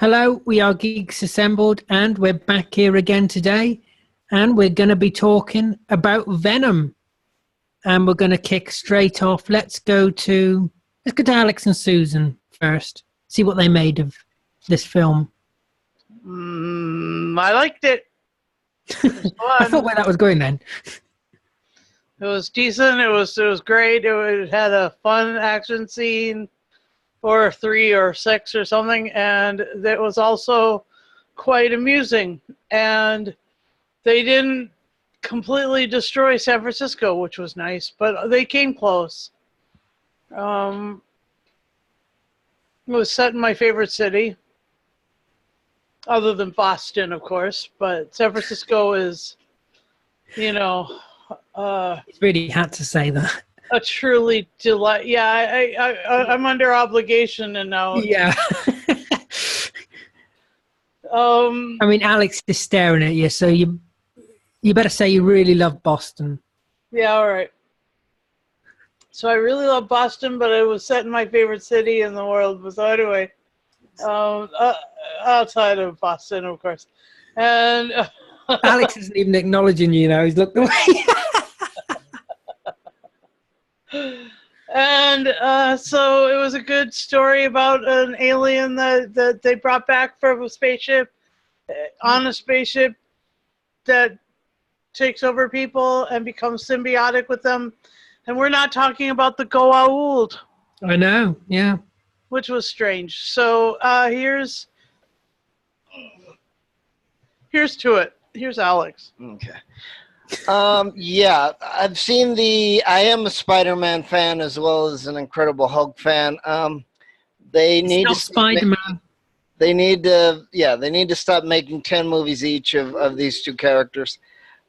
Hello, we are Geeks Assembled, and we're back here again today, and we're going to be talking about Venom. And we're going to kick straight off. Let's go to Alex and Susan first. See what they made of this film. I liked it. It was I fun. thought where that was going then. It was decent. It was great. It had a fun action scene, or 3 or 6 or something, and it was also quite amusing. And they didn't completely destroy San Francisco, which was nice, but they came close. It was set in my favorite city, other than Boston, of course, but San Francisco is, It's really had to say that. a truly delight. Yeah, I'm under obligation and now. Yeah. I mean, Alex is staring at you, so you better say you really love Boston. Yeah, all right. So I really love Boston, but it was set in my favorite city in the world. So anyway, outside of Boston, of course. And Alex isn't even acknowledging you now. He's looked away. And so it was a good story about an alien that they brought back from a spaceship, on a spaceship that takes over people and becomes symbiotic with them. And we're not talking about the Goa'uld. I know, yeah. Which was strange. So here's to it. Here's Alex. Okay. Yeah, I've seen I am a Spider-Man fan as well as an Incredible Hulk fan. They need to Spider-Man. They need to stop making 10 movies each of these two characters.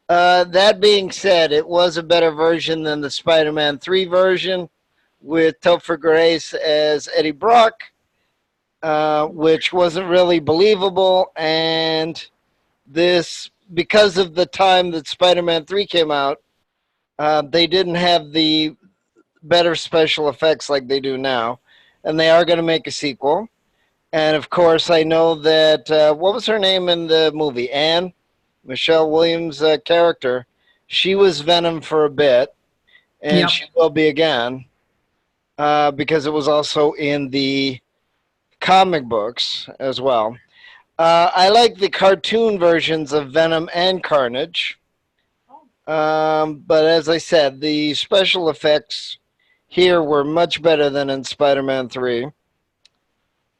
That being said, it was a better version than the Spider-Man 3 version with Topher Grace as Eddie Brock, which wasn't really believable, and this, because of the time that Spider-Man 3 came out, they didn't have the better special effects like they do now, and they are going to make a sequel. And of course, I know that, what was her name in the movie? Anne? Michelle Williams' character. She was Venom for a bit, and Yep. She will be again, because it was also in the comic books as well. I like the cartoon versions of Venom and Carnage. But as I said, the special effects here were much better than in Spider-Man 3.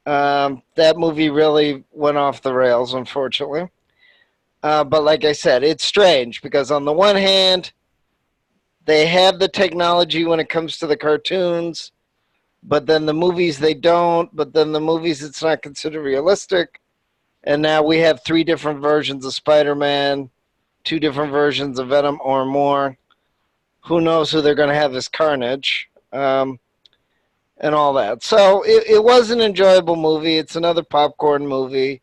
That movie really went off the rails, unfortunately. But like I said, it's strange because on the one hand, they have the technology when it comes to the cartoons, but then the movies they don't, but then the movies it's not considered realistic. And now we have 3 different versions of Spider-Man, 2 different versions of Venom or more. Who knows who they're going to have as Carnage, and all that. So it was an enjoyable movie. It's another popcorn movie.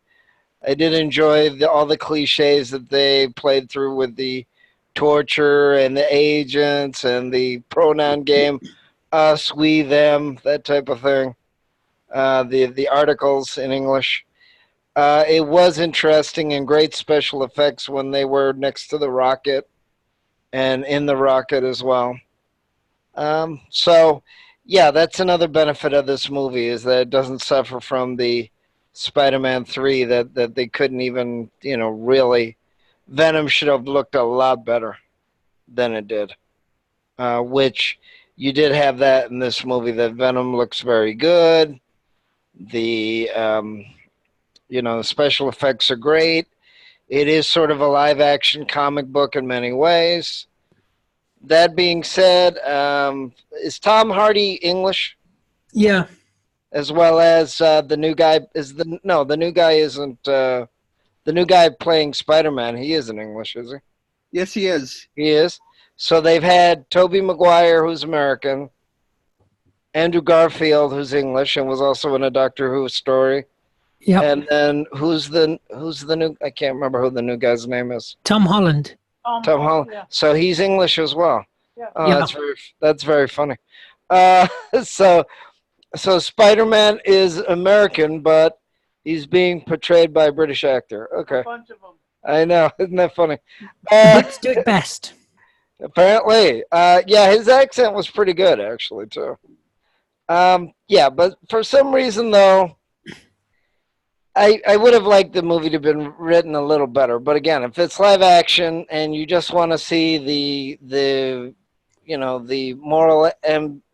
I did enjoy all the cliches that they played through with the torture and the agents and the pronoun game, us, we, them, that type of thing. The articles in English. It was interesting and great special effects when they were next to the rocket and in the rocket as well. So, yeah, that's another benefit of this movie is that it doesn't suffer from the Spider-Man 3 that they couldn't even, really. Venom should have looked a lot better than it did, which you did have that in this movie, that Venom looks very good. The special effects are great. It is sort of a live-action comic book in many ways. That being said, is Tom Hardy English? Yeah. As well as the new guy the new guy isn't the new guy playing Spider-Man. He isn't English, is he? Yes, he is. He is. So they've had Tobey Maguire, who's American, Andrew Garfield, who's English and was also in a Doctor Who story. Yeah. And then who's the new? I can't remember who the new guy's name is. Tom Holland. Tom Holland. Yeah. So he's English as well. Yeah. Oh, Yeah. that's very funny. So Spider-Man is American, but He's being portrayed by a British actor. A Okay. bunch of them. I know. Isn't that funny? The Brits do it best. Apparently. Yeah, his accent was pretty good, actually, too. Yeah, but for some reason, though, I would have liked the movie to have been written a little better. But again, if it's live action and you just want to see the the moral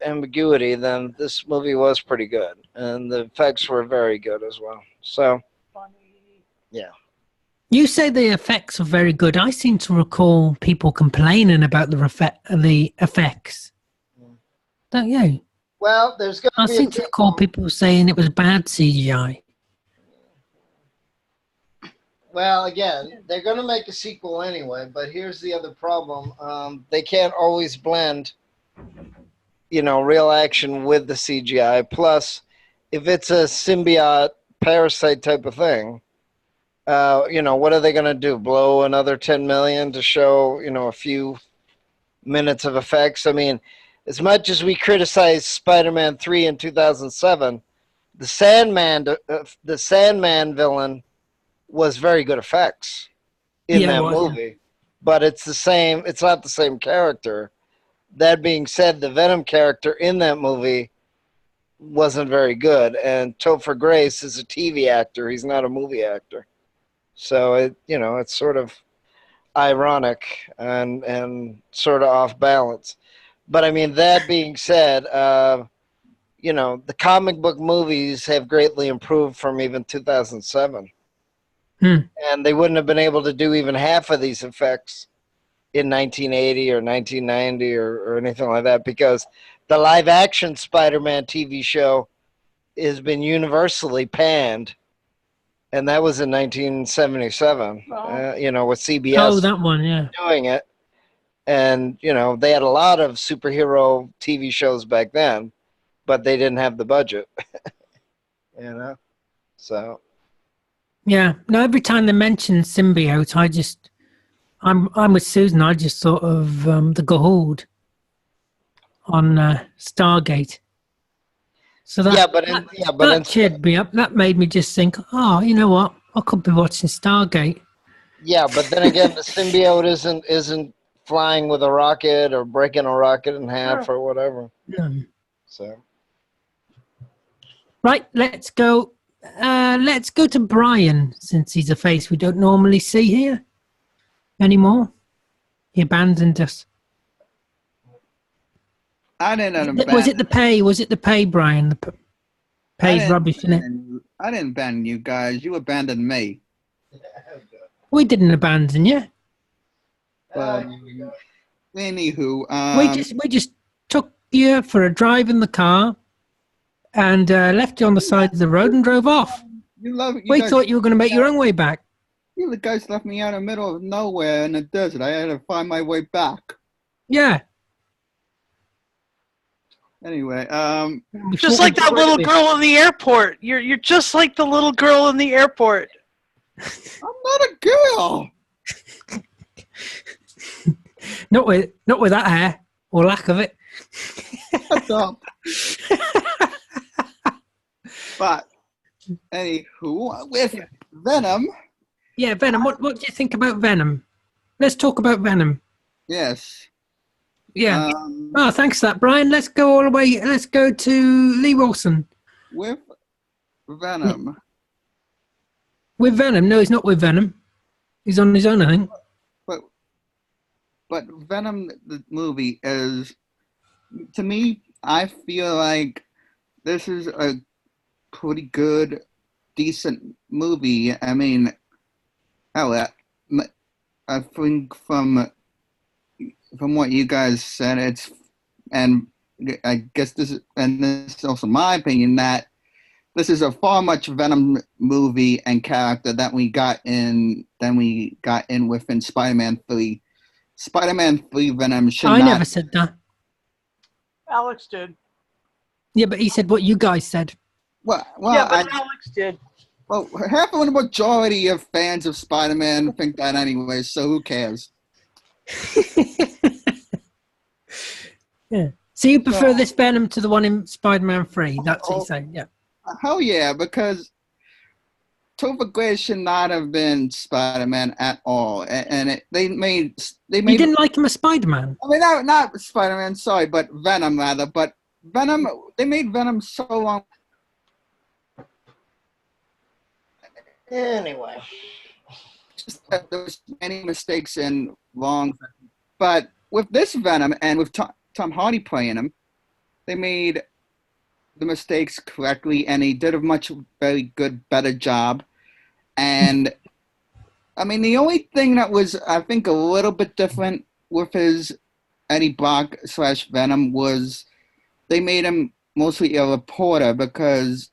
ambiguity, then this movie was pretty good, and the effects were very good as well. So, Funny. yeah. You say the effects are very good. I seem to recall people complaining about the effects. Don't you? Well, there's going I to be seem to recall people saying it was bad CGI. Well, again, they're going to make a sequel anyway, but here's the other problem. They can't always blend, real action with the CGI. Plus, if it's a symbiote parasite type of thing, what are they going to do? Blow another 10 million to show, a few minutes of effects? I mean, as much as we criticized Spider-Man 3 in 2007, the Sandman villain was very good effects in that movie. Yeah. But it's not the same character. That being said, the Venom character in that movie wasn't very good, and Topher Grace is a TV actor. He's not a movie actor. So it's sort of ironic and sort of off balance. But I mean, that being said, the comic book movies have greatly improved from even 2007. And they wouldn't have been able to do even half of these effects in 1980 or 1990 or anything like that, because the live action Spider-Man TV show has been universally panned. And that was in 1977, with CBS. Oh, that one, yeah. Doing it. And, they had a lot of superhero TV shows back then, but they didn't have the budget. So. Yeah. No, every time they mention Symbiote, I'm with Susan. I just thought of the Goa'uld on Stargate. So that cheered me up. That made me just think, oh, you know what? I could be watching Stargate. Yeah, but then again, the symbiote isn't flying with a rocket or breaking a rocket in half or whatever. So. Right, let's go. Let's go to Brian, since he's a face we don't normally see here anymore. He abandoned us. I didn't abandon. Was it the pay, Brian? The pay's rubbish, isn't it? I didn't abandon you guys. You abandoned me. We didn't abandon you. Anywho, we just took you for a drive in the car and left you on the side of the road and drove off. We thought you were going to make your own way back. You guys left me out in the middle of nowhere in the desert. I had to find my way back. Yeah. Anyway, just like that little girl in the airport. You're just like the little girl in the airport. I'm not a girl. Not with that hair or lack of it. Shut up. But anywho, with Venom. Yeah, Venom. What do you think about Venom? Let's talk about Venom. Yes. Yeah. Thanks for that, Brian. Let's go all the way. Let's go to Lee Wilson. With Venom. With Venom? No, he's not with Venom. He's on his own, I think. But Venom, the movie, is, to me, I feel like this is a pretty good, decent movie. I mean, I think from what you guys said, and I guess this is also my opinion, that this is a far much Venom movie and character than we got in within Spider-Man 3. Spider-Man 3 Venom should not... I never said that. Alex did. Yeah, but he said what you guys said. Well, yeah, but Alex did. Well, half of the majority of fans of Spider-Man think that anyway, so who cares? Yeah. So you prefer this Venom to the one in Spider-Man 3? That's what you're saying, yeah. Hell yeah, because Topher Grace should not have been Spider-Man at all, and they made. You didn't like him as Spider-Man? I mean, not Spider-Man. Sorry, but Venom rather. But Venom, they made Venom so long. Anyway, Just that there was many mistakes and wrongs. But with this Venom and with Tom Hardy playing him, they made the mistakes correctly, and he did a very good, better job. And I mean, the only thing that was, I think, a little bit different with his Eddie Brock / Venom was they made him mostly a reporter because,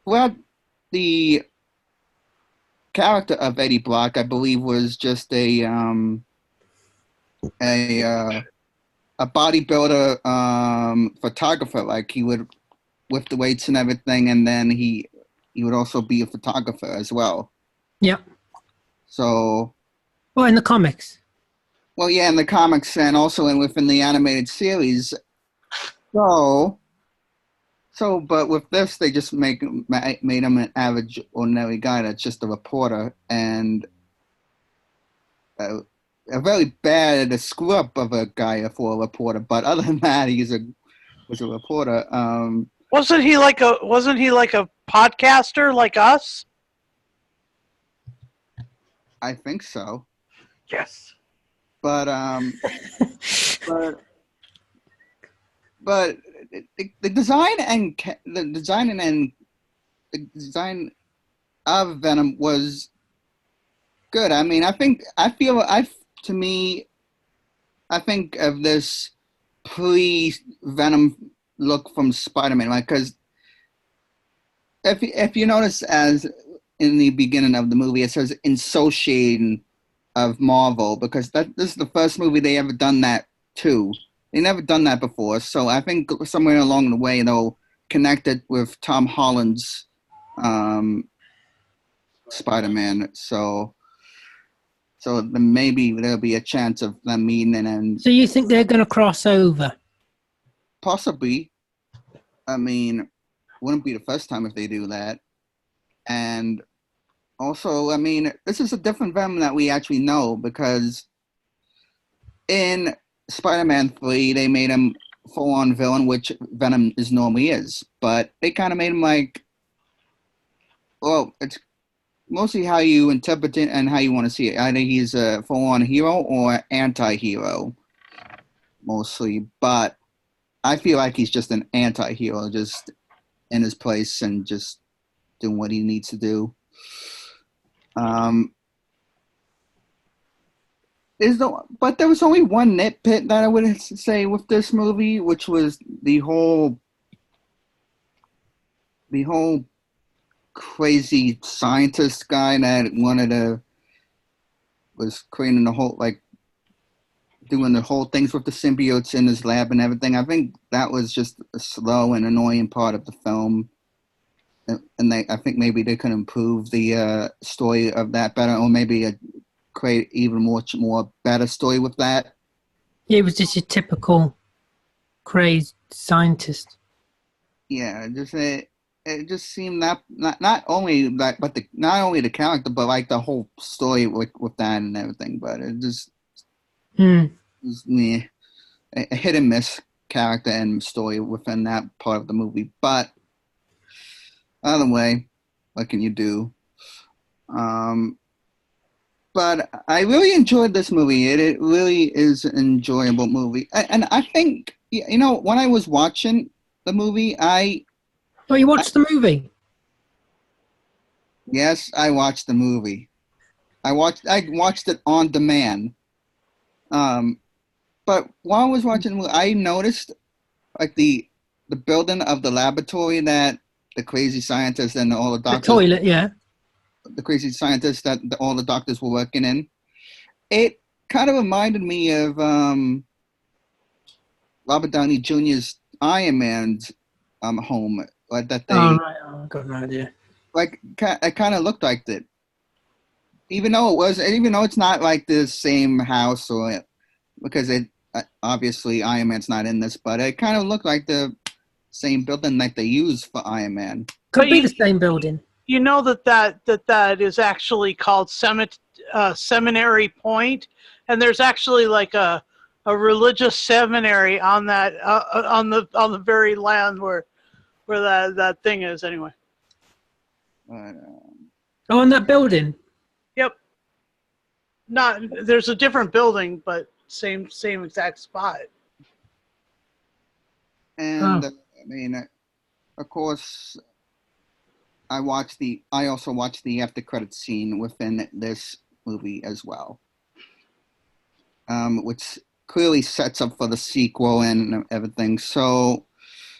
well, the character of Eddie Brock, I believe, was just a bodybuilder photographer. Like he would lift the weights and everything, and then he would also be a photographer as well. Yeah. So. Well, in the comics. Well, yeah, in the comics and also within the animated series. But with this, they just made him an average, ordinary guy that's just a reporter, and a very bad screw up of a guy for a reporter. But other than that, he was a reporter. Wasn't he like a podcaster like us? I think so. Yes. But the design of Venom was good. I mean, I think of this pre-Venom look from Spider-Man, right? Because if you notice, as in the beginning of the movie, it says "Association of Marvel," because this is the first movie they ever done that too. They never done that before, so I think somewhere along the way they'll connect it with Tom Holland's Spider-Man. So then maybe there'll be a chance of them meeting and. So you think they're going to cross over? Possibly. I mean, wouldn't be the first time if they do that. And also, I mean, this is a different Venom that we actually know, because in Spider-Man 3, they made him full-on villain, which Venom normally is. But they kind of made him like, well, it's mostly how you interpret it and how you want to see it. Either he's a full-on hero or anti-hero, mostly. But I feel like he's just an anti-hero, just in his place and just doing what he needs to do. But there was only one nitpick that I would say with this movie, which was the whole crazy scientist guy that was creating the whole, like, doing the whole things with the symbiotes in his lab and everything. I think that was just a slow and annoying part of the film. And I think maybe they could improve the story of that better, or maybe create even more better story with that. Yeah, it was just your typical crazed scientist. Yeah, it just seemed not only that, but not only the character, but like the whole story with that and everything. But it just was a hit and miss character and story within that part of the movie. But either way, what can you do? But I really enjoyed this movie. It really is an enjoyable movie. And I think, when I was watching the movie, you watched the movie? Yes, I watched the movie. I watched it on demand. But while I was watching the movie, I noticed like the building of the laboratory that the crazy scientists and all the doctors. The toilet, yeah. The crazy scientists that all the doctors were working in. It kind of reminded me of Robert Downey Jr.'s Iron Man's home. Like that they. Oh, right. Oh, I got no idea. Like it kind of looked like that. Even though it's not like the same house, or because it obviously Iron Man's not in this, but it kind of looked like the same building that they use for Iron Man. Could be the same building. you know that is actually called Seminary Point, and there's actually like a religious seminary on that on the very land where that thing is anyway. Oh, in that building. Yep. Not there's a different building, but same exact spot. And I mean, of course, I also watched the after credit scene within this movie as well, which clearly sets up for the sequel and everything. So,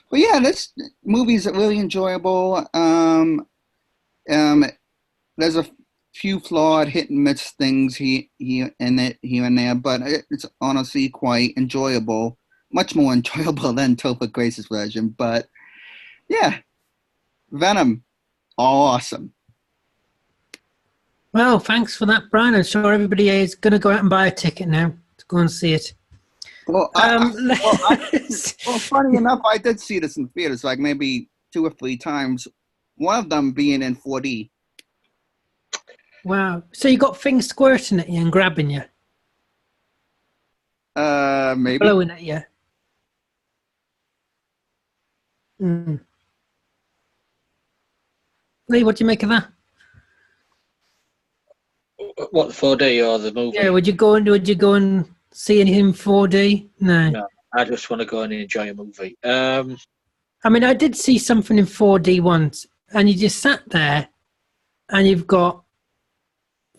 but yeah, this movie is really enjoyable. There's a few flawed hit and miss things here and there, but it's honestly quite enjoyable. Much more enjoyable than Topher Grace's version, but yeah, Venom, awesome. Well, thanks for that, Brian. I'm sure everybody is going to go out and buy a ticket now to go and see it. Well, funny enough, I did see this in theaters like maybe 2 or 3 times. One of them being in 4D. Wow. So you got things squirting at you and grabbing you? Maybe. Blowing at you? Mm. Lee, what do you make of that? What, 4D or the movie? Yeah, would you go and see anything in 4D? No, I just want to go and enjoy a movie. I mean, I did see something in 4D once, and you just sat there, and you've got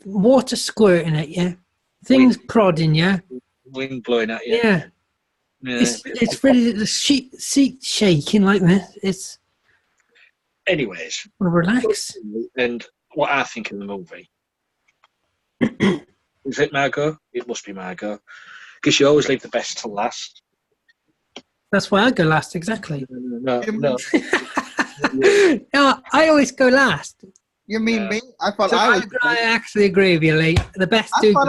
water squirting at you, things prodding you, wind blowing at you. Yeah. It's really the seat shaking like this. Anyways, relax. And what I think of the movie. Is it Margot? It must be Margot. Because you always leave the best to last. That's why I go last, exactly. No. No, I always go last. You mean me? I actually agree with you, Lee. The best I thought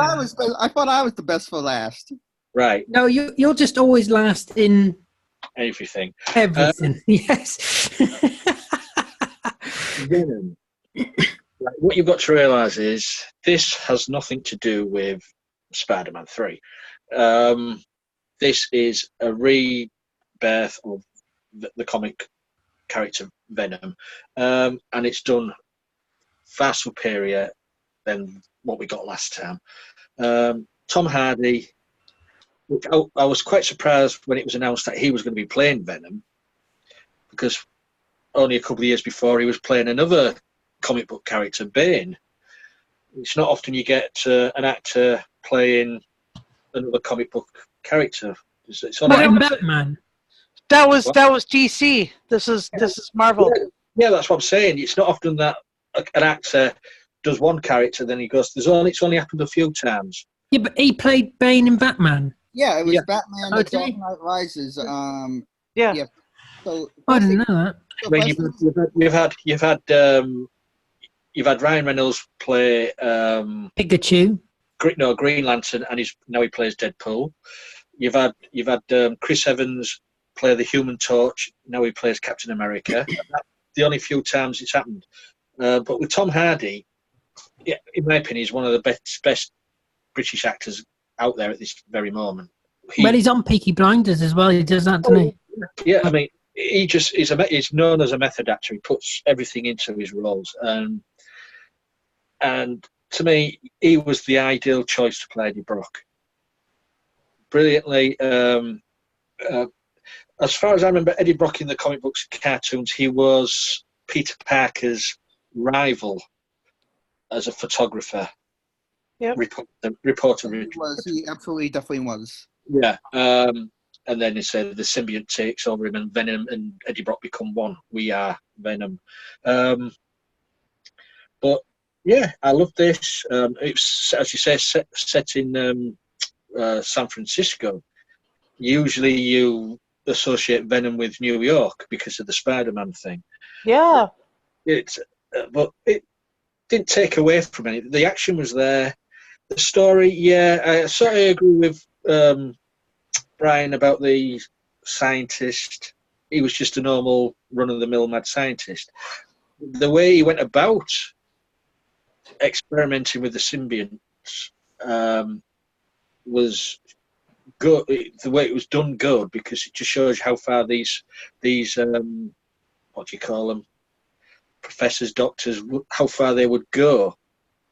I was the best for last. Right. No, you're just always last in everything. Everything. Yes. Venom. What you've got to realise is this has nothing to do with Spider-Man 3. This is a rebirth of the comic character Venom, and it's done far superior than what we got last time. Tom Hardy, which I was quite surprised when it was announced that he was going to be playing Venom, because only a couple of years before he was playing another comic book character, Bane. It's not often you get an actor playing another comic book character. It's not in Batman. That was DC. This is Marvel. Yeah, that's what I'm saying. It's not often that an actor does one character, then he goes. It's only happened a few times. Yeah, but he played Bane in Batman. Yeah, it was Batman: The Dark Knight Rises. Yeah. So I didn't know that. I mean, you've had Ryan Reynolds play Pikachu. Green Lantern, and now he plays Deadpool. You've had Chris Evans play the Human Torch. Now he plays Captain America. The only few times it's happened. But with Tom Hardy, yeah, in my opinion, he's one of the best British actors out there at this very moment. He's on Peaky Blinders as well. He does that, doesn't he? Yeah, I mean, he's known as a method actor. He puts everything into his roles, and to me, he was the ideal choice to play Eddie Brock. Brilliantly. As far as I remember, Eddie Brock in the comic books and cartoons, he was Peter Parker's rival as a photographer. Yep. Reporter. He absolutely definitely was. Yeah. And then he said the symbiote takes over him, and Venom and Eddie Brock become one. We are Venom. But yeah, I love this. It's, as you say, set in San Francisco. Usually you associate Venom with New York because of the Spider-Man thing. Yeah. But it didn't take away from it. The action was there. The story, yeah, I sort of agree with Brian about the scientist. He was just a normal run-of-the-mill mad scientist. the way he went about experimenting with the symbionts was good. The way it was done, good, because it just shows you how far these what do you call them, professors, doctors, how far they would go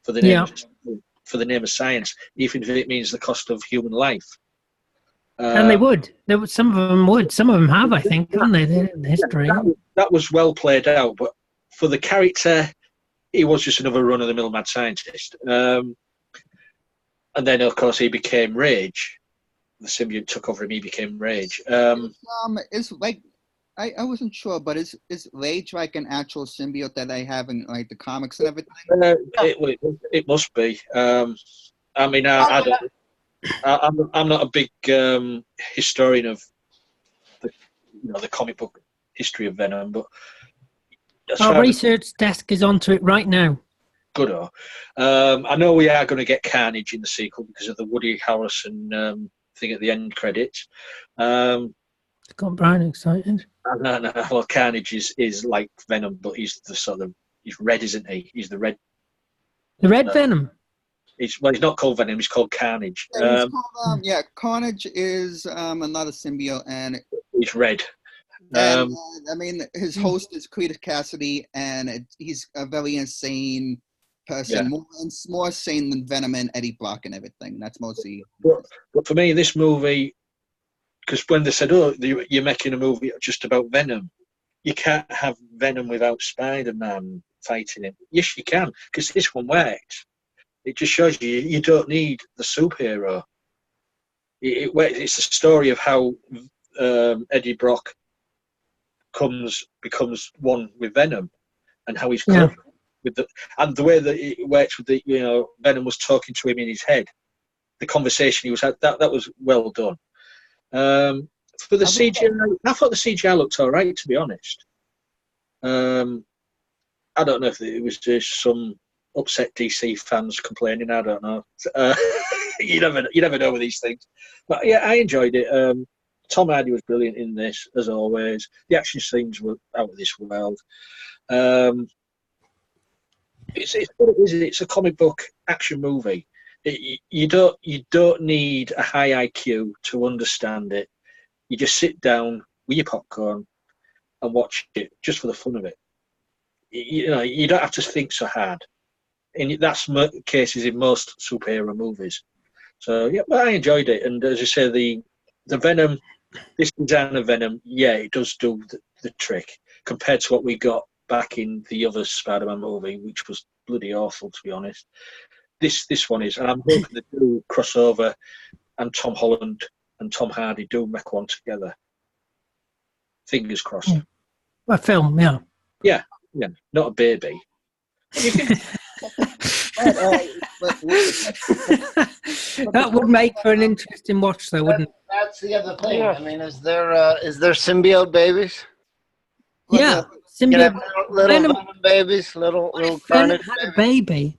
for the name of science, even if it means the cost of human life. And they would. Some of them would. Some of them have, I think, haven't they? In history. That was well played out, but for the character, he was just another run-of-the-mill mad scientist. And then, of course, he became Rage. The symbiote took over him. He became Rage. It's like I wasn't sure, but is Rage like an actual symbiote that they have in like the comics and everything? It must be. I mean, I don't. I'm not a big historian of the comic book history of Venom, but our research desk is onto it right now. Good. I know we are going to get Carnage in the sequel because of the Woody Harrelson thing at the end credits. Got Brian excited. No. Well, Carnage is like Venom, but he's red, isn't he? He's the red. The red Venom. He's not called Venom. He's called Carnage. Carnage is another symbiote, and he's red. And, I mean, his host is Cletus Cassidy, and he's a very insane person, more insane than Venom and Eddie Brock and everything. That's mostly. But for me, this movie, because when they said, "Oh, you're making a movie just about Venom," you can't have Venom without Spider-Man fighting him. Yes, you can, because this one works. It just shows you don't need the superhero. It's a story of how Eddie Brock becomes one with Venom, and how he's close with the way that it works with Venom was talking to him in his head. The conversation he was had, that was well done. For the CGI, I thought the CGI looked all right, to be honest. I don't know if it was just some upset DC fans complaining. I don't know. You never know with these things. But yeah, I enjoyed it. Tom Hardy was brilliant in this, as always. The action scenes were out of this world. It's what it is. It's a comic book action movie. You don't need a high IQ to understand it. You just sit down with your popcorn and watch it just for the fun of it. You don't have to think so hard. And that's cases in most superhero movies. So yeah, but I enjoyed it. And as you say, the Venom, this design of Venom, it does do the trick compared to what we got back in the other Spider-Man movie, which was bloody awful, to be honest. This one is, and I'm hoping they do crossover, and Tom Holland and Tom Hardy do make one together. Fingers crossed. Yeah. A film, yeah. Yeah, not a baby. That would make for an interesting watch, though, wouldn't it? That's the other thing. I mean, is there symbiote babies? Yeah, symbiote little Venom babies, little Carnage. Venom had a baby.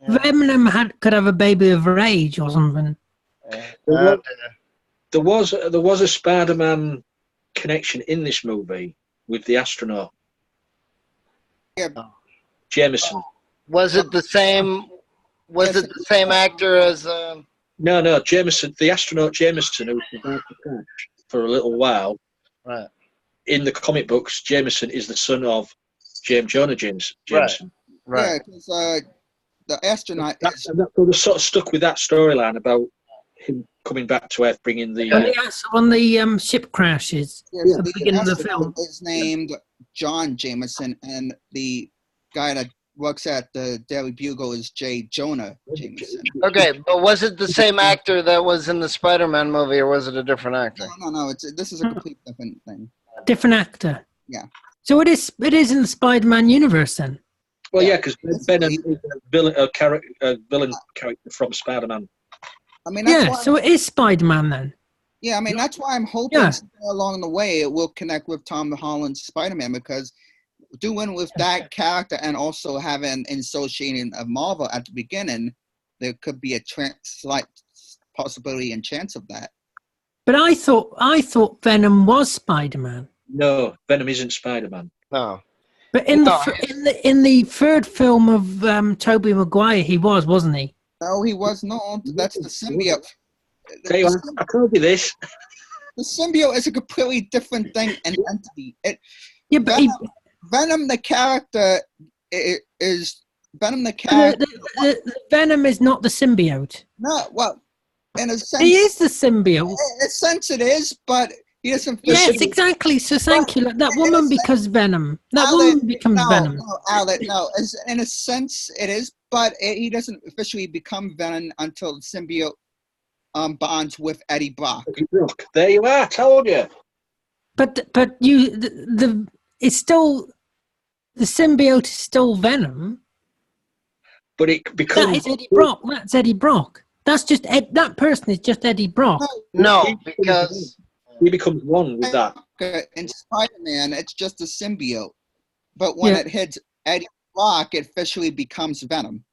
Yeah. Venom could have a baby of Rage or something. There was a Spider-Man connection in this movie with the astronaut. Yeah. Jameson. Was it the same? Was it the same actor as? No, Jameson, the astronaut Jameson, who was about to crash for a little while. Right. In the comic books, Jameson is the son of James Jonah Jameson. Right. Yeah, because the astronaut. We're sort of stuck with that storyline about him coming back to Earth, bringing the. When the ship crashes. Yeah, at the beginning of the film. Is named John Jameson, and the guy that works at the Daily Bugle is J. Jonah Jameson. Okay, but was it the same actor that was in the Spider-Man movie, or was it a different actor? No. This is a completely different thing. Different actor. Yeah. So it is in the Spider-Man universe then. Well, yeah, because Venom is a villain character from Spider-Man. I mean, so it is Spider-Man then. Yeah, I mean, that's why I'm hoping along the way it will connect with Tom Holland's Spider-Man, because doing with that character and also having associating of Marvel at the beginning, there could be a slight possibility and chance of that. But I thought Venom was Spider-Man. No, Venom isn't Spider-Man. No. But in No, in the third film of Tobey Maguire, he wasn't he? No, he was not. That's the symbiote. Okay, I told you this. The symbiote is a completely different thing and entity. Yeah, but Venom, the character, is Venom the character. the Venom is not the symbiote. No, well, in a sense, He is the symbiote. in a sense it is, but he doesn't. Yes, exactly. So thank you. Like, that woman becomes Venom. That woman becomes Venom. No, Alec, no. In a sense, it is, but he doesn't officially become Venom until the symbiote bonds with Eddie Brock. There you are. Told you. But you it's still the symbiote is still Venom. But it becomes. That is Eddie Brock. That's Eddie Brock. That's just that person is just Eddie Brock. No, because he becomes one with that. In Spider-Man, it's just a symbiote. But when it hits Eddie Brock, it officially becomes Venom.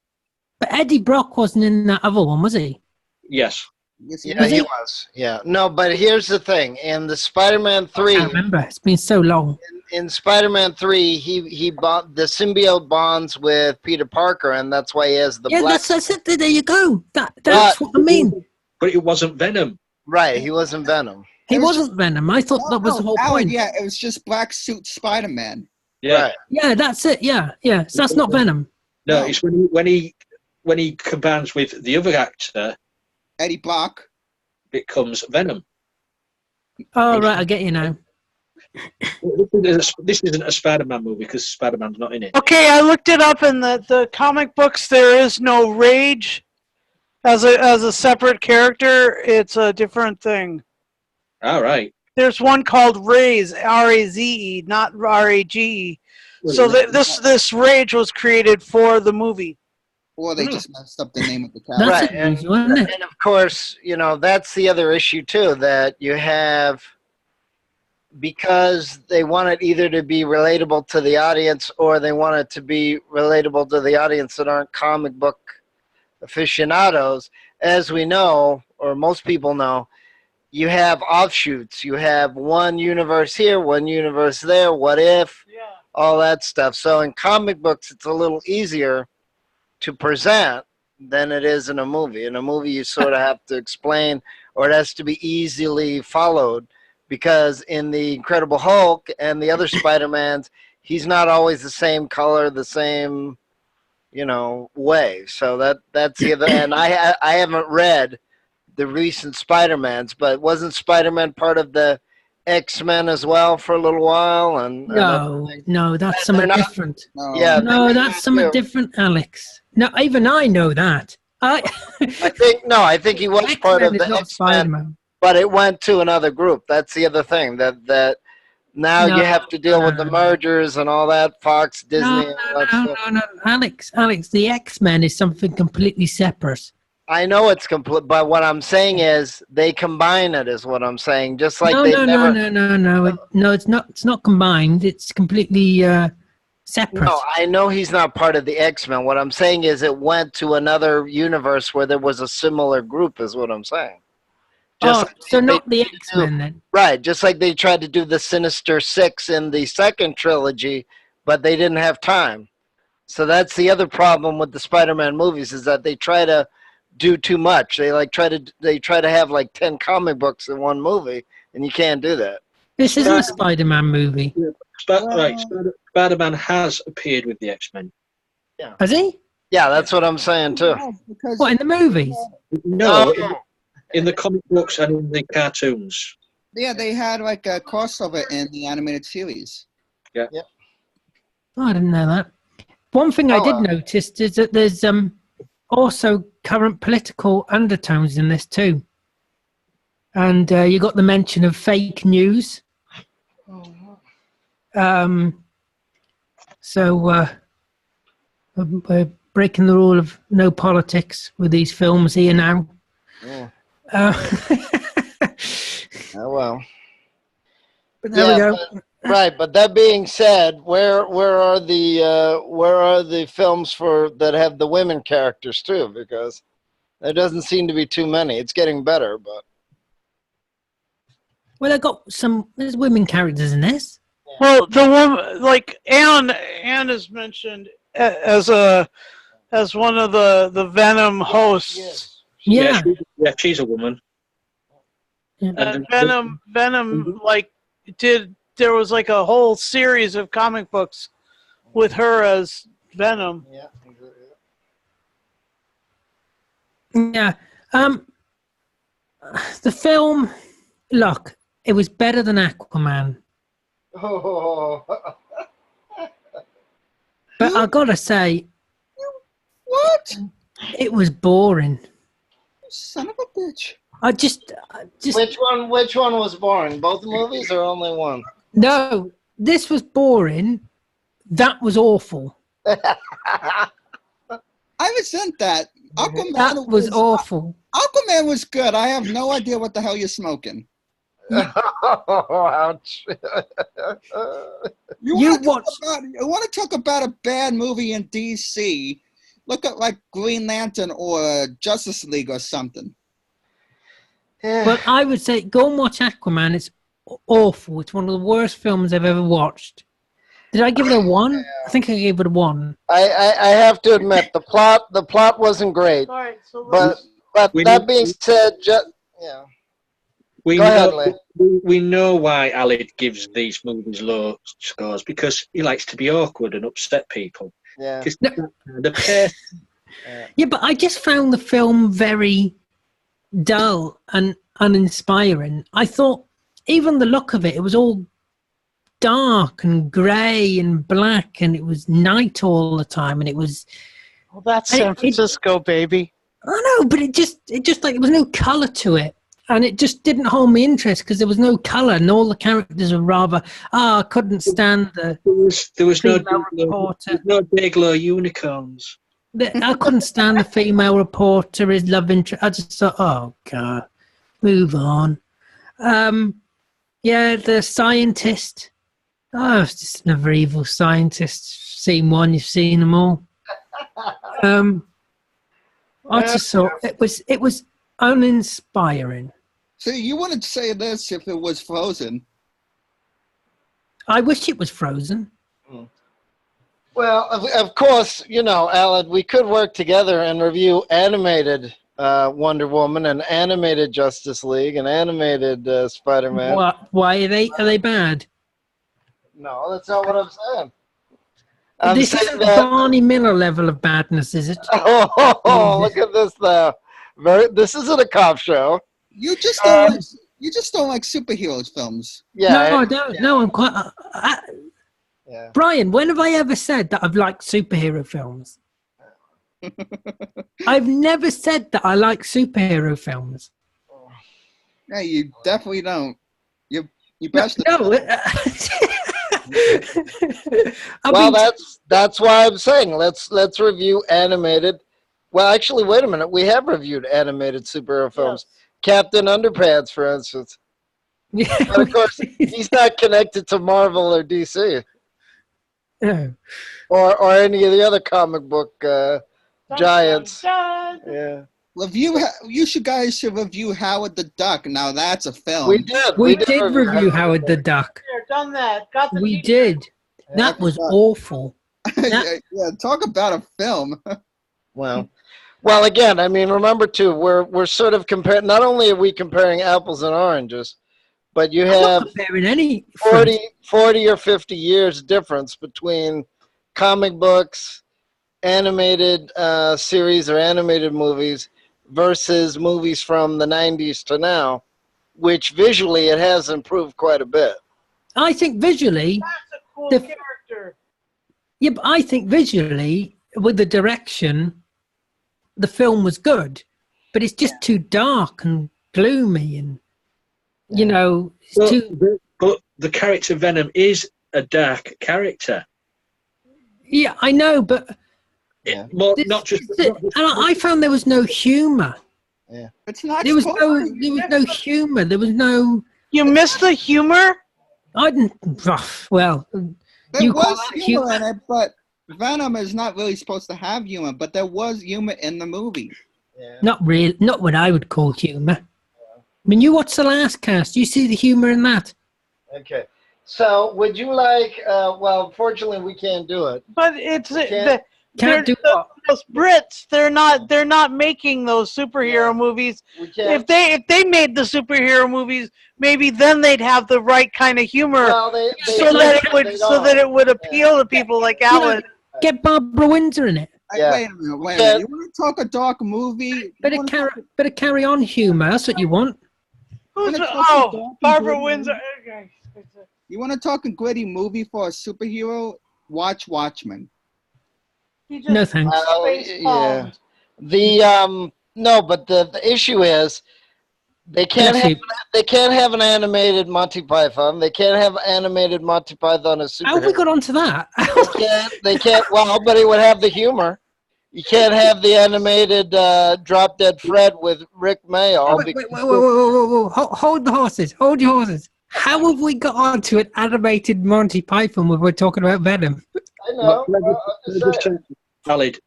But Eddie Brock wasn't in that other one, was he? Yes. Yeah, he was. Yeah. No, but here's the thing. In the Spider-Man 3... I remember. It's been so long. In Spider-Man 3, he bought the symbiote bonds with Peter Parker, and that's why he has the black... that's it. There you go. That's what I mean. But it wasn't Venom. Right, he wasn't Venom. He wasn't Venom. I thought that was the whole point. Yeah, it was just black suit Spider-Man. Yeah. Right. Yeah, that's it. Yeah. So that's not Venom. No, it's when he combines with the other actor, Eddie Brock, it becomes Venom. Oh, right, I get you now. This isn't a Spider-Man movie because Spider-Man's not in it. Okay, I looked it up in the comic books. There is no Rage as a separate character. It's a different thing. All right. There's one called Raze, R-A-Z-E, not R-A-G-E. So this Rage was created for the movie. Or they just messed up the name of the character. Right, and of course, that's the other issue too, that you have, because they want it either to be relatable to the audience or they want it to be relatable to the audience that aren't comic book aficionados. As we know, or most people know, you have offshoots. You have one universe here, one universe there, what if, all that stuff. So in comic books, it's a little easier to present than it is in a movie. In a movie, you sort of have to explain, or it has to be easily followed, because in the Incredible Hulk and the other Spider-Mans, he's not always the same color, the same, way. So that's the other. And I haven't read the recent Spider-Mans, but wasn't Spider-Man part of the X-Men as well for a little while? No, that's something different. No, That's something different, Alex. No, even I know that. I think he was part of the X-Men, Spider-Man. but it went to another group. That's the other thing, that now you have to deal with the mergers and all that, Fox, Disney, and all that stuff. No, Alex, the X-Men is something completely separate. I know it's complete, but what I'm saying is they combine it. Is what I'm saying. Just like No, it's not. It's not combined. It's completely separate. No, I know he's not part of the X-Men. What I'm saying is it went to another universe where there was a similar group. Is what I'm saying. So not the X-Men then. Right, just like they tried to do the Sinister Six in the second trilogy, but they didn't have time. So that's the other problem with the Spider-Man movies, is that they try to do too much. They try to have like 10 comic books in one movie, and you can't do that. This isn't a Spider-Man movie. Spider-Man has appeared with the X-Men. Yeah. Has he? Yeah, that's what I'm saying too. What, in the movies? No, in the comic books and in the cartoons. Yeah, they had like a crossover in the animated series. Yeah. Oh, I didn't know that. One thing I did notice is that there's also current political undertones in this too. And you got the mention of fake news. So we're breaking the rule of no politics with these films here now. Yeah. Oh well. But there we go. Right, but that being said, where are the films that have the women characters too? Because there doesn't seem to be too many. It's getting better, but well, there's women characters in this. Well, the woman, like Anne is mentioned as one of the Venom hosts, Yeah. She's a woman. Yeah. and Venom, like there was like a whole series of comic books with her as Venom. Yeah. Yeah. The film, look, it was better than Aquaman, Oh. but I gotta say, What? it was boring. Son of a bitch. I just Which one was boring? Both movies or only one? no. This was boring. That was awful. I resent that. Aquaman That was awful. Aquaman was good. I have no idea what the hell you're smoking. Ouch. You want to talk about a bad movie in DC? Look at like Green Lantern or Justice League or something. Well, I would say go and watch Aquaman. It's awful. It's one of the worst films I've ever watched. Did I give it a 1? I think I gave it a 1. I have to admit the plot wasn't great. All right, so But that being said, yeah. We Go ahead, know, we know why Alid gives these movies low scores, because he likes to be awkward and upset people. Yeah. Just the pair. Yeah, but I just found the film very dull and uninspiring. I thought even the look of it, it was all dark and grey and black, and it was night all the time, and it was. Well, that's San Francisco, baby. I know, but it just like there was no colour to it. And it just didn't hold me interest because there was no colour and all the characters were rather, I couldn't stand the There was no female reporter. Dayglow unicorns. I couldn't stand the female reporter, his love interest. I just thought, oh, God, move on. Yeah, the scientist. Oh, it's just another evil scientist. Seen one, you've seen them all. I just thought it was uninspiring. So you wouldn't say this if it was Frozen? I wish it was Frozen. Well, of course, Alad, we could work together and review animated Wonder Woman and animated Justice League and animated Spider-Man. Why are they bad? No, that's not what I'm saying. This isn't Barney Miller level of badness, is it? Oh, look at this now. This isn't a cop show. You just don't like superheroes films. Yeah. No, I don't. No, I'm quite. Yeah. Brian, when have I ever said that I've liked superhero films? I've never said that I like superhero films. Yeah, you definitely don't. You best. No. That's why I'm saying let's review animated. Well, actually, wait a minute. We have reviewed animated superhero films. Yes. Captain Underpants, for instance. Yeah, but of course, he's not connected to Marvel or DC. No. Or any of the other comic book giants. Dun, dun. Yeah. You guys should review Howard the Duck. Now that's a film. We did. We did review Howard the Duck. Here, done that. Got the we did. That was awful. Yeah, talk about a film. Well, again, I mean, remember too, we're sort of comparing. Not only are we comparing apples and oranges, but you have any 40 or 50 years difference between comic books, animated series or animated movies versus movies from the 90s to now, which visually it has improved quite a bit. I think visually, that's a cool character. Yeah, but I think visually, with the direction, the film was good, but it's just too dark and gloomy, and But the character Venom is a dark character. Yeah, I know, but not just. I found there was no humor. Yeah, it's not. There was no humor. There was no. You missed the humor. I didn't. Well, there was humor in it, but Venom is not really supposed to have humor. But there was humor in the movie. Yeah. Not real. Not what I would call humor. I mean, you watched the last cast. You see the humor in that. Okay. So, would you like? Well, unfortunately, we can't do it. But it's can't- Can't do what? those Brits. They're not making those superhero movies. We can't. If they made the superhero movies, maybe then they'd have the right kind of humor, Well, they so that it would appeal to people like Alan. Get Barbara Windsor in it. Yeah. Wait a minute. You want to talk a dark movie? Bit of carry on humour. That's what you want. Who's Wanna talk about Barbara Barbara Windsor? Okay. You want to talk a gritty movie for a superhero? Watch Watchmen. He just No thanks. Well, face yeah. palmed. No, but the issue is they can't Bless have you. they can't have an animated Monty Python. They can't have animated Monty Python as How have we superhero. got onto that? They can't. Well, but it would have the humor. You can't have the animated Drop Dead Fred with Rick Mayall. Wait. Hold the horses. Hold your horses. How have we got onto an animated Monty Python when we're talking about Venom? I know. I'm just saying. Valid.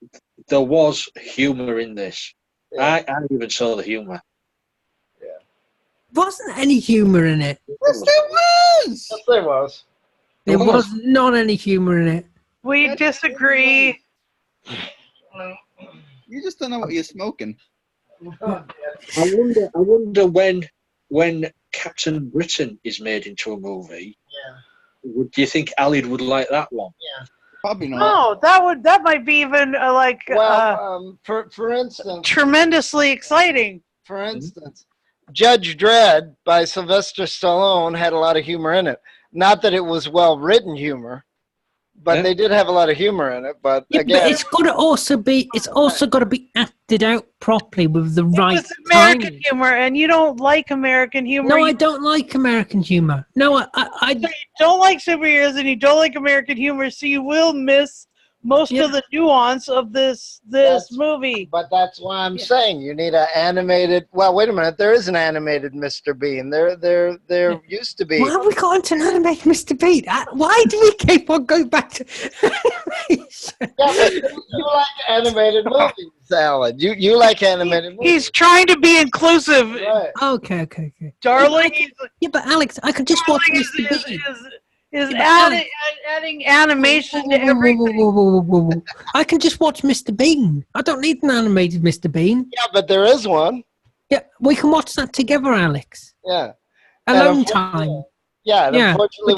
There was humour in this. Yeah. I even saw the humour. Wasn't any humour in it. Yes, there was. Yes, there was. There was not any humour in it. We disagree. You just don't know what you're smoking. I wonder when Captain Britain is made into a movie. Yeah. Do you think Alid would like that one? Probably not. No, that might be even Well, for instance, tremendously exciting. for instance, Judge Dredd by Sylvester Stallone had a lot of humor in it. Not that it was well written humor, but Yeah. they did have a lot of humor in it. But Yeah, again, but it's also got to be acted out properly with the right It's American timing. humor, and you don't like American humor. No, You I don't like American humor. No, I don't like superheroes, and you don't like American humor, so you will miss most Yeah. of the nuance of this That's- movie. but that's why I'm saying you need an animated. Well, wait a minute. There is an animated Mr. Bean. There used to be. why have we got into an animated Mr. Bean? Why do we keep on going back to animation? Yeah, but you like animated movies, Alan. You like animated movies. He's trying to be inclusive, Right. Okay. darling. Yeah, but Alex, I could just watch Mr. Bean. Is Yeah, but adding animation to everything. Whoa. I can just watch Mr. Bean. I don't need an animated Mr. Bean. Yeah, but there is one. Yeah, we can watch that together, Alex. Yeah. Alone And time. Yeah, and Yeah, unfortunately,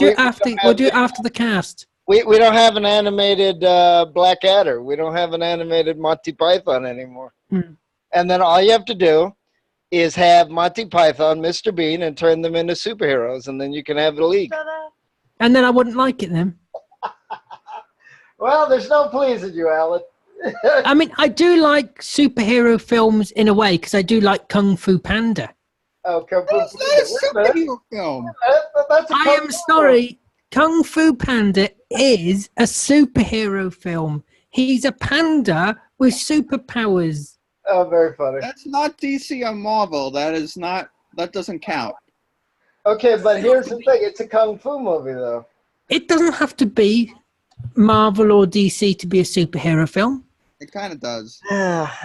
we'll do it after the cast. we don't have an animated Blackadder. We don't have an animated Monty Python anymore. Hmm. And then all you have to do is have Monty Python, Mr. Bean, and turn them into superheroes, and then you can have a league. And then I wouldn't like it then. Well, there's no pleasing you, Alan. I mean, I do like superhero films in a way because I do like Kung Fu Panda. Oh, come That's not a superhero film. That's a I am sorry. Kung Fu Panda is a superhero film. He's a panda with superpowers. Oh, very funny. That's not DC or Marvel. That doesn't count. Okay, but here's the thing. It's a kung fu movie, though. It doesn't have to be Marvel or DC to be a superhero film. It kind of does.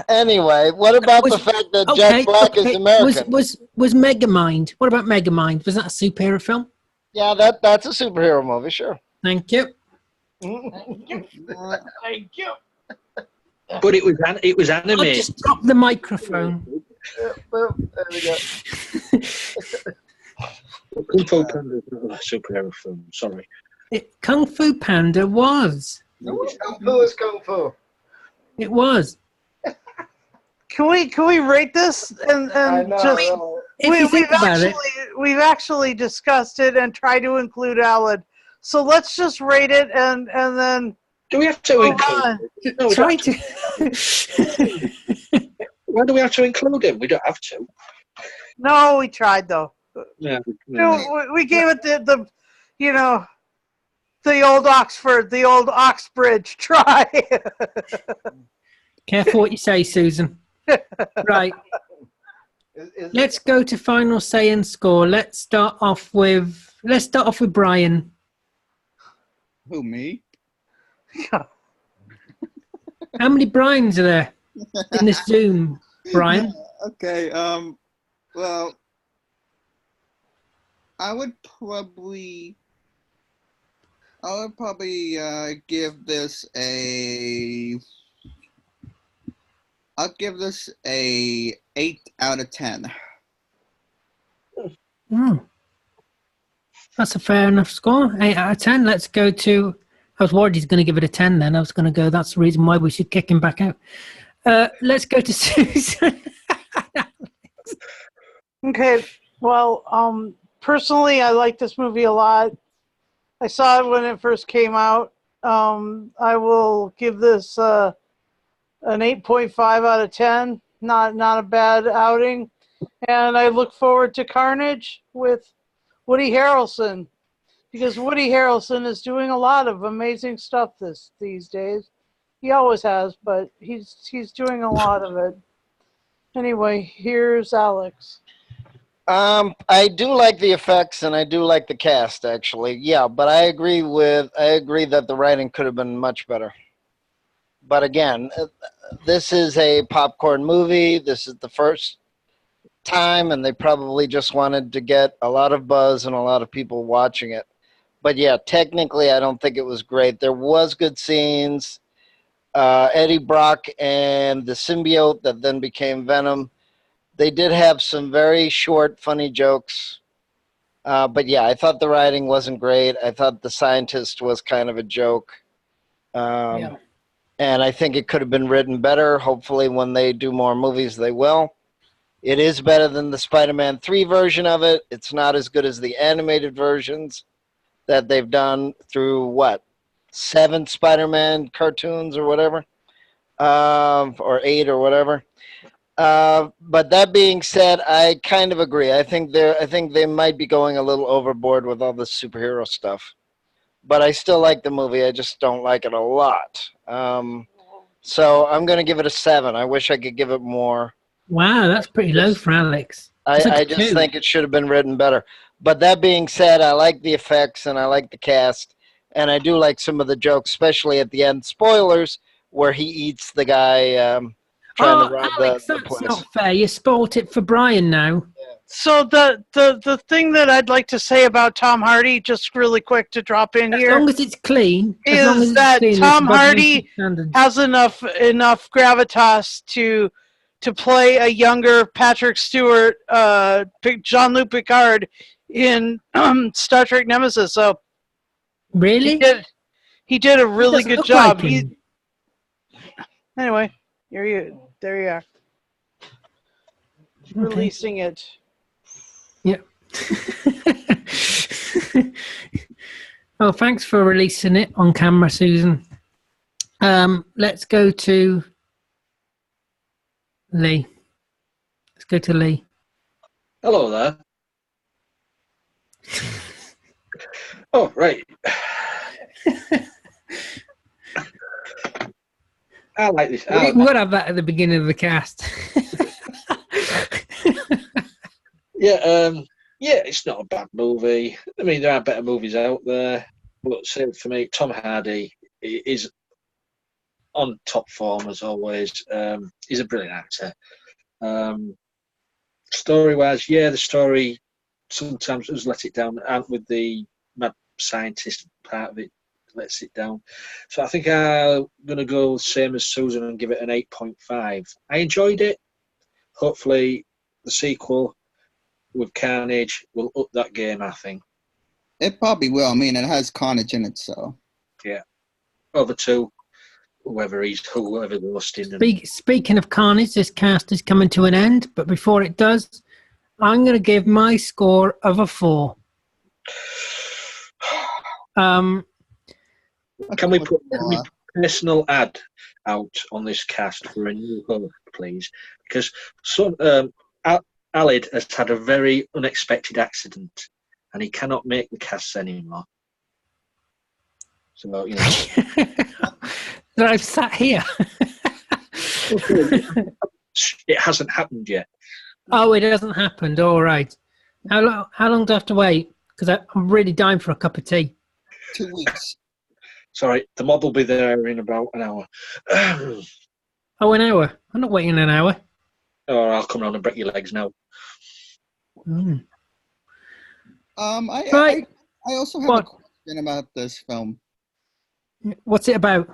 Anyway, what about the fact that Jack Black is American? Was Megamind? What about Megamind? Was that a superhero film? Yeah, that's a superhero movie, sure. Thank you. Thank you. But it was I'll animated. just drop the microphone. Well, there we go. Kung Fu Panda is not a superhero film. Sorry. Kung Fu Panda was. Kung Fu is Kung Fu. It was. Can we rate this and I know. just If you think about it, we've actually discussed it and tried to include Alan. So let's just rate it and then Do we have to include? No, we try don't. to. Why do we have to include him? We don't have to. no, we tried though. Yeah. No, we gave it the the old Oxbridge try. Careful what you say, Susan. Right. Let's go to final say and score. Let's start off with Brian. Who, me? How many Brians are there in this Zoom, Brian? Okay. Well, I would probably I would probably give this a. I'll give this a 8 out of 10. That's a fair enough score. 8 out of 10. Let's go to. I was worried he's going to give it a 10 then. I was going to go, that's the reason why we should kick him back out. Let's go to Susan. Okay. Well, personally, I like this movie a lot. I saw it when it first came out. I will give this an 8.5 out of 10. Not a bad outing. And I look forward to Carnage with Woody Harrelson, because Woody Harrelson is doing a lot of amazing stuff these days. He always has, but he's doing a lot of it. Anyway, here's Alex. I do like the effects and I do like the cast, actually. Yeah, but I agree that the writing could have been much better. But again, this is a popcorn movie. This is the first time, and they probably just wanted to get a lot of buzz and a lot of people watching it. But yeah, technically, I don't think it was great. There was good scenes. Eddie Brock and the symbiote that then became Venom. They did have some very short, funny jokes. But yeah, I thought the writing wasn't great. I thought the scientist was kind of a joke. Yeah. And I think it could have been written better. Hopefully, when they do more movies, they will. It is better than the Spider-Man 3 version of it. It's not as good as the animated versions that they've done through, 7 Spider-Man cartoons or whatever, or 8 or whatever. But that being said, I kind of agree. I think they might be going a little overboard with all the superhero stuff. But I still like the movie. I just don't like it a lot. So I'm going to give it a 7. I wish I could give it more. Wow, that's pretty low for Alex. I just think it should have been written better. But that being said, I like the effects and I like the cast. And I do like some of the jokes, especially at the end. Spoilers, where he eats the guy trying to rob Alex, the that's place. not fair. You spoilt it for Brian now. So the thing that I'd like to say about Tom Hardy, just really quick to drop in As here, long as it's clean. As long as is it's that clean, Tom it's above Hardy basic standards. has enough gravitas to play a younger Patrick Stewart, Jean-Luc Picard in Star Trek Nemesis. So Really? he did a really doesn't good look job. like him. Anyway, there you are. Okay. Releasing it. Yeah. Well, thanks for releasing it on camera, Susan. Let's go to Lee. Let's go to Lee. Hello there. Oh, right. I like this. We've got to have that at the beginning of the cast. Yeah, it's not a bad movie. I mean, there are better movies out there, but same for me. Tom Hardy is on top form as always. He's a brilliant actor. Story-wise, yeah, the story sometimes does let it down, and with the mad scientist part of it, lets it down. So I think I'm going to go same as Susan and give it an 8.5. I enjoyed it. Hopefully, the sequel with Carnage will up that game, I think. It probably will. I mean, it has Carnage in it, so. Yeah. Over to whoever the lost in. Speaking of Carnage, this cast is coming to an end, but before it does, I'm going to give my score of a 4. Can we put a personal ad out on this cast for a new host, please? Because Alid has had a very unexpected accident and he cannot make the casts anymore. So, you know. That I've sat here. It hasn't happened yet. Oh, it hasn't happened. All right. How long do I have to wait? Because I'm really dying for a cup of tea. 2 weeks. Sorry, the mob will be there in about an hour. Oh, an hour? I'm not waiting an hour. Or I'll come round and break your legs now. Mm. I also have question about this film. What's it about?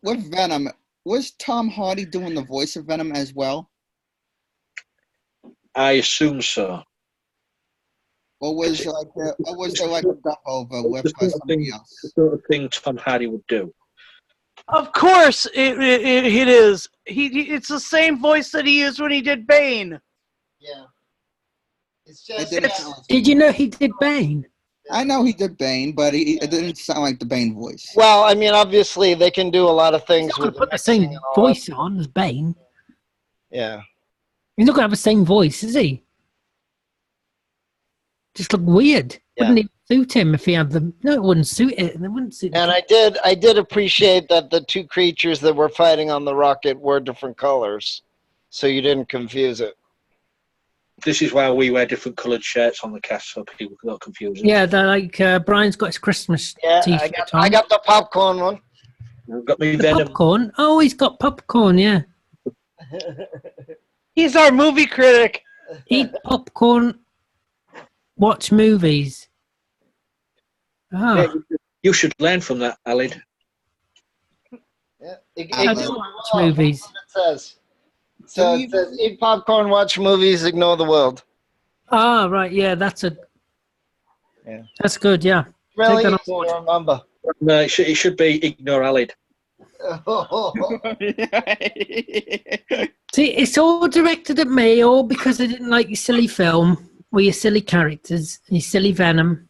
With Venom, was Tom Hardy doing the voice of Venom as well, I assume so. or was there like a dub over with somebody The else? sort of thing Tom Hardy would do. Of course, it is. It's the same voice that he used when he did Bane. Yeah. It's It just didn't sound like- Did you know he did Bane? I know he did Bane, but it didn't sound like the Bane voice. well, I mean, obviously they can do a lot of He's things not going with to put the mixing same and all voice on as Bane. that. Yeah. He's not going to have the same voice, is he? Just look weird. Yeah. Wouldn't it suit him if he had the? No, it wouldn't suit it. It wouldn't suit. And I did appreciate that the two creatures that were fighting on the rocket were different colors, so you didn't confuse it. This is why we wear different coloured shirts on the cast so people don't confuse us. Yeah, they're like Brian's got his Christmas Yeah, T-shirt on. I got the popcorn one. I've got me the Venom. popcorn. Oh, he's got popcorn. Yeah, He's our movie critic. eat popcorn, watch movies. Ah, Yeah, you should learn from that, Alid. Yeah, I do watch movies. It says. So it says, eat popcorn, watch movies, ignore the world. Ah, right. Yeah, that's a. Yeah. That's good. Yeah. Really Take that easy on board. to remember. No, it should be ignore Alid. See, it's all directed at me, all because I didn't like your silly film with your silly characters, your silly Venom.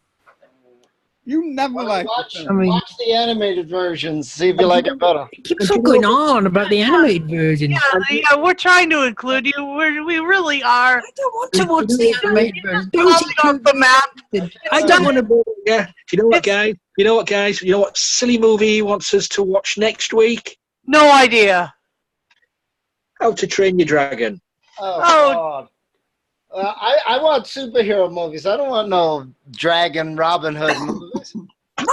You never liked watch, the I film. mean- watch the animated versions, see if you like it better. It keeps on going on about the animated version. Yeah, we're trying to include you. We really are. I don't want to watch the animated version. Falling off the map. I don't want to. Yeah. Do you know what, guys? You know what silly movie he wants us to watch next week? No idea. How to Train Your Dragon. Oh, God. I want superhero movies. I don't want no Dragon Robin Hood movies.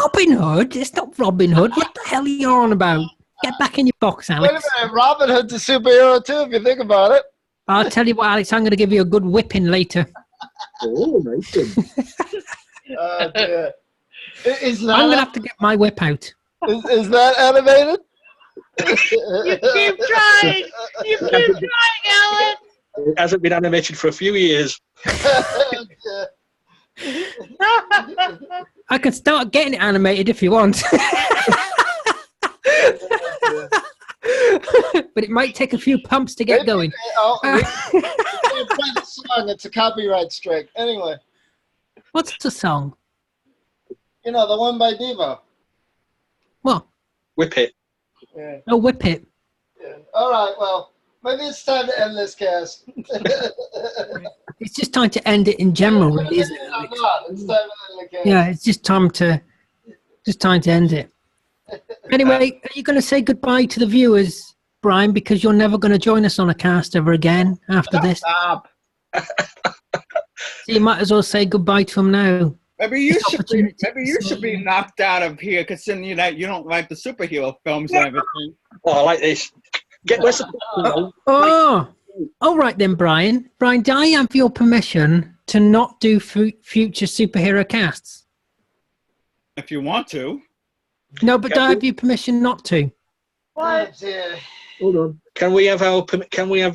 Robin Hood? It's not Robin Hood. What the hell are you on about? Get back in your box, Wait a Alex. minute, Robin Hood's a superhero too, if you think about it. I'll tell you what, Alex. I'm going to give you a good whipping later. Oh, nice. Dear. Is I'm going to that have to get my whip out. is that animated? You keep trying. You keep trying, Alan. It hasn't been animated for a few years. I can start getting it animated if you want. But it might take a few pumps to get going. We can't play the song. It's a copyright strike. Anyway, What's the song? you know the one by Devo. What? Whip it. Yeah. Oh, whip it. Yeah. All right. Well, maybe it's time to end this cast. It's just time to end it in general, really, isn't it, I'm Alex? not. It's time to end the cast. Yeah, it's just time to end it. Anyway, are you going to say goodbye to the viewers, Brian? Because you're never going to join us on a cast ever again after this. Stop. So you might as well say goodbye to them now. Maybe you It's should be. opportunity Maybe to you say- should be knocked out of here, considering that you don't like the superhero films and everything. Oh, I like this. Where's the Oh, all right then, Brian. Brian, do I have your permission to not do future superhero casts? If you want to. No, but do I have your permission not to? What? Hold on. Can we have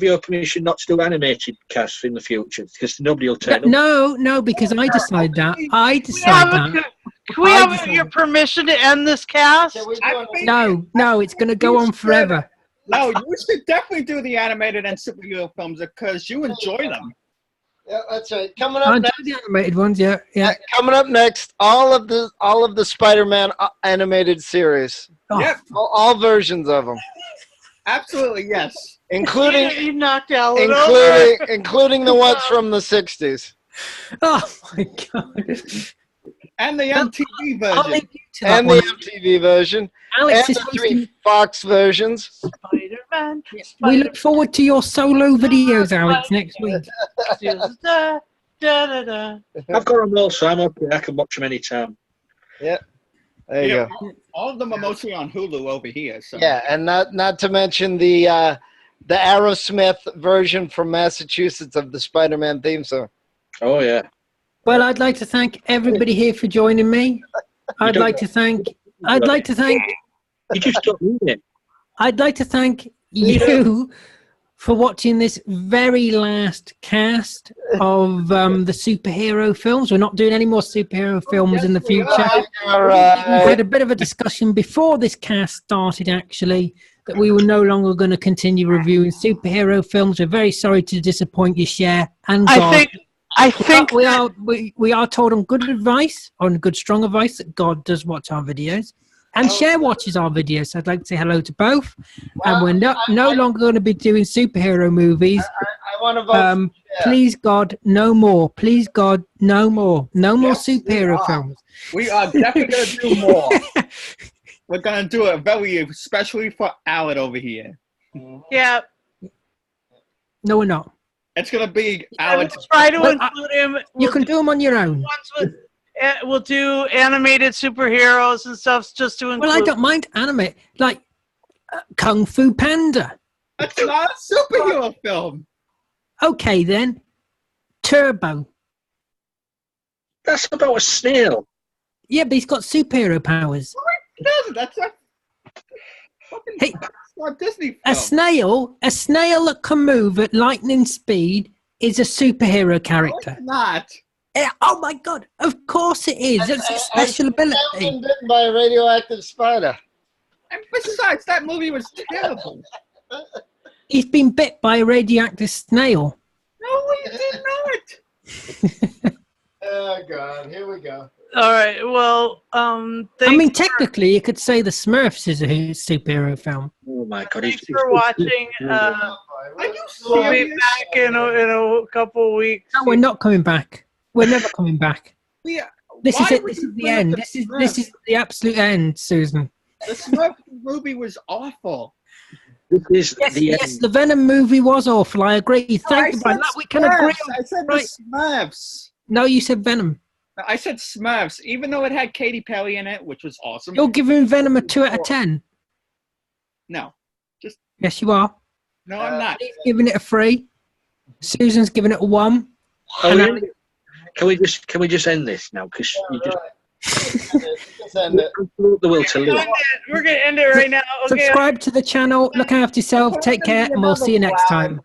your permission not to do animated casts in the future? Because nobody will turn up. No, because I decide that. I decide that. Can we have your permission to end this cast? Can we do I it? think- No, it's going to go on forever. No, you should definitely do the animated and superhero films because you enjoy them. Yeah, that's right. Coming I up do next. the animated ones, yeah. Coming up next, all of the Spider-Man animated series, Oh, Yep, all versions of them, absolutely, yes. including You knocked Alan over. including the ones from the '60s. oh my God. And the MTV I'll version. leave you to that And one. the MTV version, Alex and is the hosting. 3 Fox versions. Spider-Man. We look forward to your solo videos, Alex, next week. Da, da, da, da. I've got them all, so I'm okay. I can watch them anytime. There you Yeah, go. all of them are mostly on Hulu over here. So. Yeah, and not to mention the Aerosmith version from Massachusetts of the Spider-Man theme song. Oh, yeah. Well, I'd like to thank everybody here for joining me. I'd like to thank. You just don't mean it. I'd like to thank you for watching this very last cast of the superhero films. We're not doing any more superhero films in the future. All We right. had a bit of a discussion before this cast started, actually, that we were no longer going to continue reviewing superhero films. We're very sorry to disappoint you, Cher and God. I think we are told on good advice, on good strong advice, that God does watch our videos. And Cher watches our videos. So I'd like to say hello to both. And we're no longer going to be doing superhero movies. I want to vote. Please, God, no more. Please, God, no more. No more superhero films. We are definitely going to do more. We're going to do it very especially for Alan over here. yeah. No, we're not. It's going to be I will Alan. try to include him. You can do them on your own. We'll do animated superheroes and stuff just to include. Well, I don't mind anime. Like Kung Fu Panda. That's not a superhero film. Okay, then. Turbo. That's about a snail. Yeah, but he's got superhero powers. It doesn't. That's a fucking Hey, not Disney a film. snail that can move at lightning speed is a superhero No, character. it's not. Oh my God! Of course it is. It's a special ability. Been bitten by a radioactive spider. And besides, that movie was terrible. He's been bit by a radioactive snail. No, he did not. Oh God, here we go. All right. Well, I mean, technically, you could say the Smurfs is a superhero film. Oh my God! Thanks for watching. Are you We'll be serious? back in a couple of weeks. No, we're not coming back. We're never coming back. This is Why it. would This you is the bring up end. the This is Smurfs? the absolute end, Susan. The Smurf movie was awful. This is Yes, the yes, end. the Venom movie was awful. I agree. Thank you. I By said that, we can agree. Smurfs. I said Right. the Smurfs. No, you said Venom. I said Smurfs, even though it had Katy Perry in it, which was awesome. You're giving Venom a 2 out of 10. No, Yes, you are. no, I'm not. He's giving it a 3. Susan's giving it a 1. Oh, And really? Can we just end this now? Because you just Let's end it. the will to live. We're gonna end it right now. Okay. subscribe to the channel. Look after yourself. Take care, and we'll see you next time.